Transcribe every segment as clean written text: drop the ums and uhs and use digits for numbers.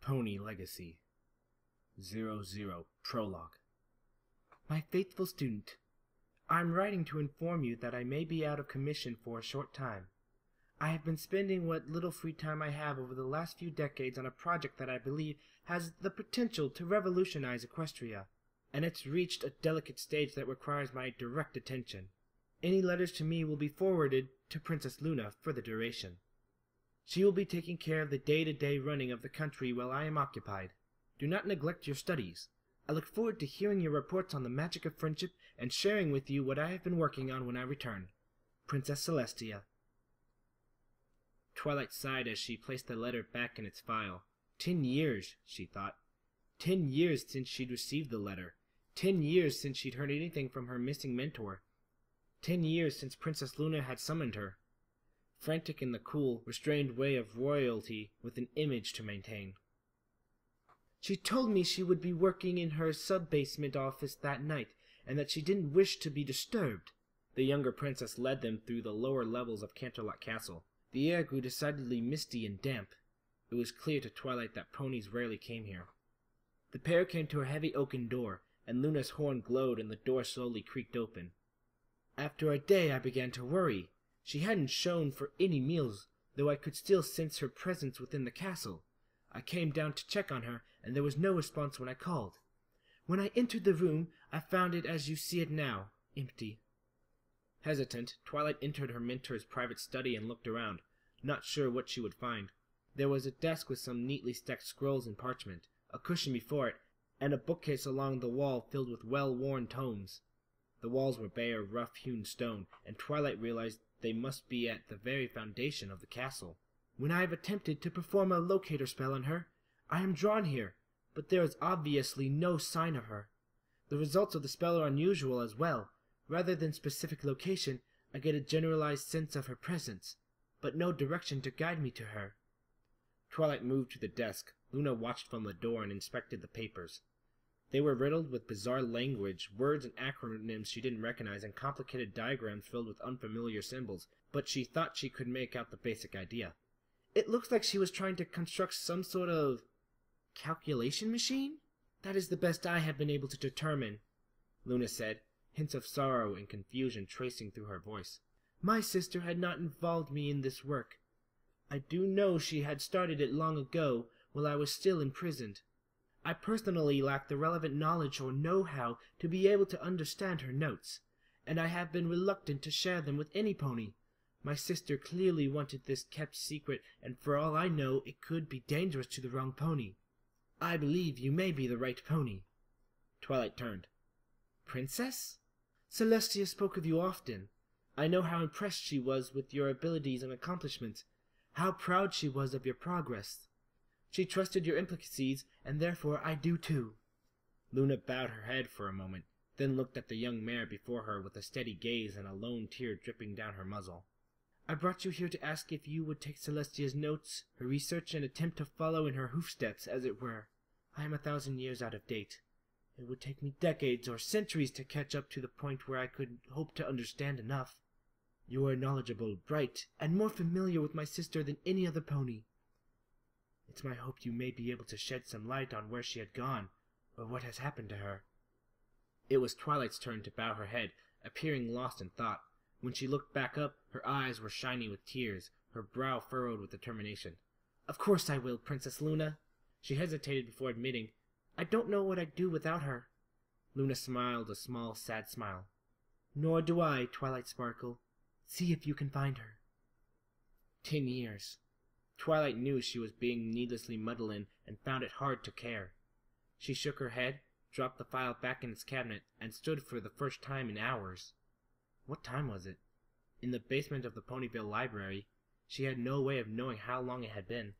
Pony Legacy 00 Prologue. My faithful student, I am writing to inform you that I may be out of commission for a short time. I have been spending what little free time I have over the last few decades on a project that I believe has the potential to revolutionize Equestria, and it's reached a delicate stage that requires my direct attention. Any letters to me will be forwarded to Princess Luna for the duration. She will be taking care of the day-to-day running of the country while I am occupied. Do not neglect your studies. I look forward to hearing your reports on the magic of friendship and sharing with you what I have been working on when I return. Princess Celestia. Twilight sighed as she placed the letter back in its file. 10 years, she thought. 10 years since she'd received the letter. 10 years since she'd heard anything from her missing mentor. 10 years since Princess Luna had summoned her. Frantic in the cool, restrained way of royalty with an image to maintain. She told me she would be working in her sub-basement office that night, and that she didn't wish to be disturbed. The younger princess led them through the lower levels of Canterlot Castle. The air grew decidedly misty and damp. It was clear to Twilight that ponies rarely came here. The pair came to a heavy oaken door, and Luna's horn glowed and the door slowly creaked open. After a day I began to worry. She hadn't shown for any meals, though I could still sense her presence within the castle. I came down to check on her, and there was no response when I called. When I entered the room, I found it as you see it now, empty. Hesitant, Twilight entered her mentor's private study and looked around, not sure what she would find. There was a desk with some neatly stacked scrolls and parchment, a cushion before it, and a bookcase along the wall filled with well-worn tomes. The walls were bare, rough-hewn stone, and Twilight realized they must be at the very foundation of the castle. When I have attempted to perform a locator spell on her, I am drawn here, but there is obviously no sign of her. The results of the spell are unusual as well. Rather than specific location, I get a generalized sense of her presence, but no direction to guide me to her. Twilight moved to the desk. Luna watched from the door and inspected the papers. They were riddled with bizarre language, words and acronyms she didn't recognize, and complicated diagrams filled with unfamiliar symbols, but she thought she could make out the basic idea. It looks like she was trying to construct some sort of calculation machine? That is the best I have been able to determine, Luna said, hints of sorrow and confusion tracing through her voice. My sister had not involved me in this work. I do know she had started it long ago, while I was still imprisoned. I personally lack the relevant knowledge or know-how to be able to understand her notes, and I have been reluctant to share them with any pony. My sister clearly wanted this kept secret, and for all I know, it could be dangerous to the wrong pony. I believe you may be the right pony. Twilight turned. Princess? Celestia spoke of you often. I know how impressed she was with your abilities and accomplishments, how proud she was of your progress. She trusted your implicacies, and therefore I do too. Luna bowed her head for a moment, then looked at the young mare before her with a steady gaze and a lone tear dripping down her muzzle. I brought you here to ask if you would take Celestia's notes, her research, and attempt to follow in her hoofsteps, as it were. I am 1,000 years out of date. It would take me decades or centuries to catch up to the point where I could hope to understand enough. You are knowledgeable, bright, and more familiar with my sister than any other pony. It's my hope you may be able to shed some light on where she had gone, or what has happened to her. It was Twilight's turn to bow her head, appearing lost in thought. When she looked back up, her eyes were shiny with tears, her brow furrowed with determination. Of course I will, Princess Luna. She hesitated before admitting, I don't know what I'd do without her. Luna smiled a small, sad smile. Nor do I, Twilight Sparkle. See if you can find her. 10 years. Twilight knew she was being needlessly muddled and found it hard to care. She shook her head, dropped the file back in its cabinet, and stood for the first time in hours. What time was it? In the basement of the Ponyville library, she had no way of knowing how long it had been.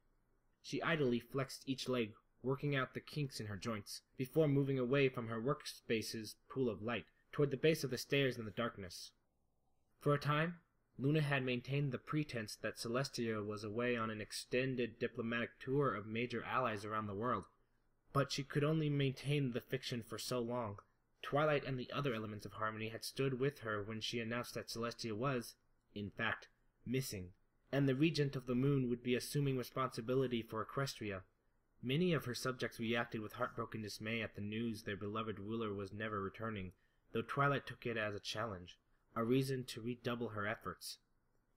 She idly flexed each leg, working out the kinks in her joints, before moving away from her workspace's pool of light, toward the base of the stairs in the darkness. For a time, Luna had maintained the pretense that Celestia was away on an extended diplomatic tour of major allies around the world, but she could only maintain the fiction for so long. Twilight and the other elements of Harmony had stood with her when she announced that Celestia was, in fact, missing, and the Regent of the Moon would be assuming responsibility for Equestria. Many of her subjects reacted with heartbroken dismay at the news their beloved ruler was never returning, though Twilight took it as a challenge, a reason to redouble her efforts.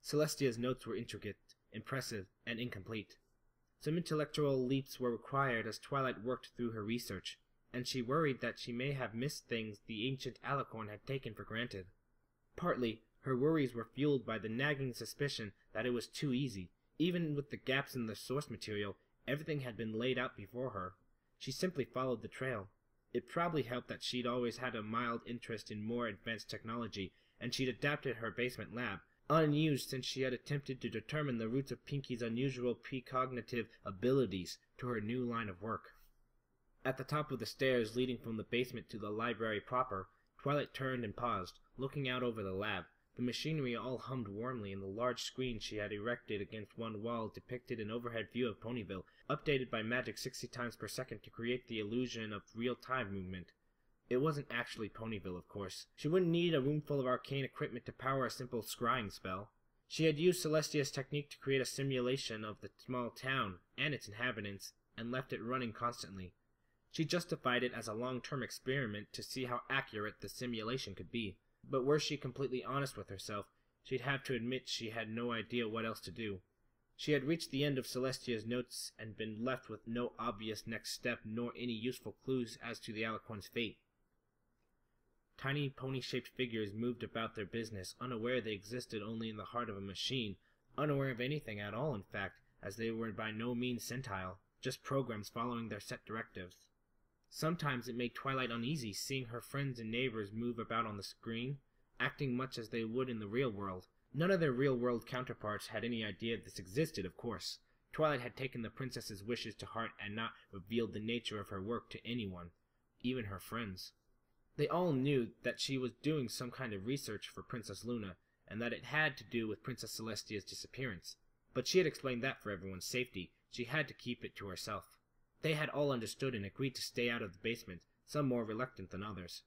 Celestia's notes were intricate, impressive, and incomplete. Some intellectual leaps were required as Twilight worked through her research, and she worried that she may have missed things the ancient Alicorn had taken for granted. Partly, her worries were fueled by the nagging suspicion that it was too easy. Even with the gaps in the source material, everything had been laid out before her. She simply followed the trail. It probably helped that she'd always had a mild interest in more advanced technology, and she'd adapted her basement lab, unused since she had attempted to determine the roots of Pinky's unusual precognitive abilities, to her new line of work. At the top of the stairs leading from the basement to the library proper, Twilight turned and paused, looking out over the lab. The machinery all hummed warmly, and the large screen she had erected against one wall depicted an overhead view of Ponyville, updated by magic 60 times per second to create the illusion of real-time movement. It wasn't actually Ponyville, of course. She wouldn't need a room full of arcane equipment to power a simple scrying spell. She had used Celestia's technique to create a simulation of the small town and its inhabitants, and left it running constantly. She justified it as a long-term experiment to see how accurate the simulation could be. But were she completely honest with herself, she'd have to admit she had no idea what else to do. She had reached the end of Celestia's notes and been left with no obvious next step nor any useful clues as to the Alicorn's fate. Tiny pony-shaped figures moved about their business, unaware they existed only in the heart of a machine, unaware of anything at all, in fact, as they were by no means sentile, just programs following their set directives. Sometimes it made Twilight uneasy seeing her friends and neighbors move about on the screen, acting much as they would in the real world. None of their real-world counterparts had any idea this existed, of course. Twilight had taken the princess's wishes to heart and not revealed the nature of her work to anyone, even her friends. They all knew that she was doing some kind of research for Princess Luna, and that it had to do with Princess Celestia's disappearance. But she had explained that for everyone's safety, she had to keep it to herself. They had all understood and agreed to stay out of the basement, some more reluctant than others.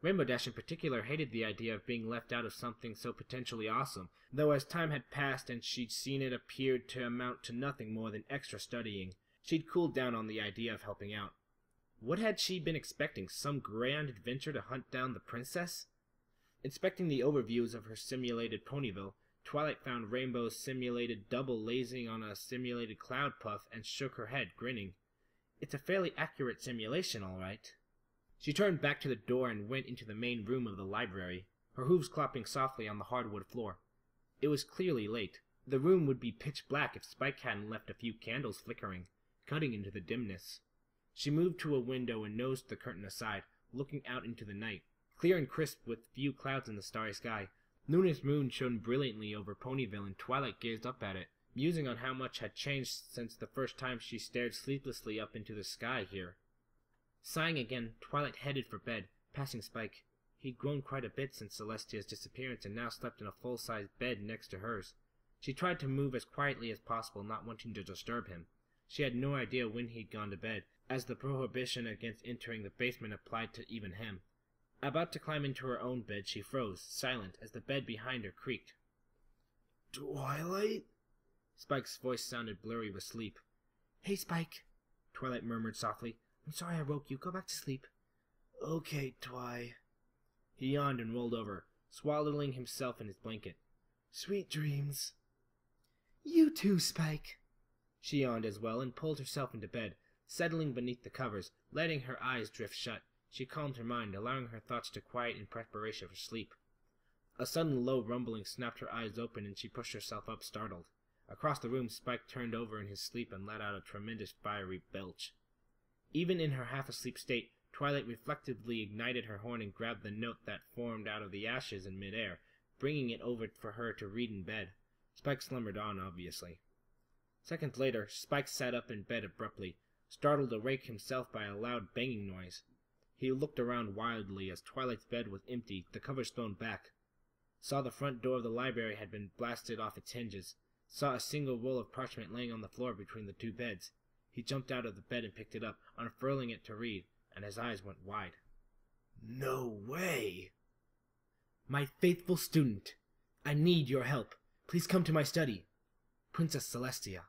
Rainbow Dash in particular hated the idea of being left out of something so potentially awesome, though as time had passed and she'd seen it appeared to amount to nothing more than extra studying, she'd cooled down on the idea of helping out. What had she been expecting, some grand adventure to hunt down the princess? Inspecting the overviews of her simulated Ponyville, Twilight found Rainbow's simulated double lazing on a simulated cloud puff and shook her head, grinning. It's a fairly accurate simulation, all right. She turned back to the door and went into the main room of the library, her hooves clopping softly on the hardwood floor. It was clearly late. The room would be pitch black if Spike hadn't left a few candles flickering, cutting into the dimness. She moved to a window and nosed the curtain aside, looking out into the night, clear and crisp with few clouds in the starry sky. Luna's moon shone brilliantly over Ponyville, and Twilight gazed up at it, musing on how much had changed since the first time she stared sleeplessly up into the sky here. Sighing again, Twilight headed for bed, passing Spike. He'd grown quite a bit since Celestia's disappearance and now slept in a full-sized bed next to hers. She tried to move as quietly as possible, not wanting to disturb him. She had no idea when he'd gone to bed, as the prohibition against entering the basement applied to even him. About to climb into her own bed, she froze, silent, as the bed behind her creaked. "Twilight?" Spike's voice sounded blurry with sleep. "Hey, Spike," Twilight murmured softly. "I'm sorry I woke you. Go back to sleep." "Okay, Twi." He yawned and rolled over, swaddling himself in his blanket. "Sweet dreams." "You too, Spike." She yawned as well and pulled herself into bed, settling beneath the covers, letting her eyes drift shut. She calmed her mind, allowing her thoughts to quiet in preparation for sleep. A sudden low rumbling snapped her eyes open, and she pushed herself up, startled. Across the room, Spike turned over in his sleep and let out a tremendous fiery belch. Even in her half-asleep state, Twilight reflectively ignited her horn and grabbed the note that formed out of the ashes in midair, bringing it over for her to read in bed. Spike slumbered on, obviously. Seconds later, Spike sat up in bed abruptly, startled awake himself by a loud banging noise. He looked around wildly as Twilight's bed was empty, the covers thrown back. Saw the front door of the library had been blasted off its hinges. Saw a single roll of parchment laying on the floor between the two beds. He jumped out of the bed and picked it up, unfurling it to read, and his eyes went wide. "No way!" "My faithful student, I need your help. Please come to my study. Princess Celestia."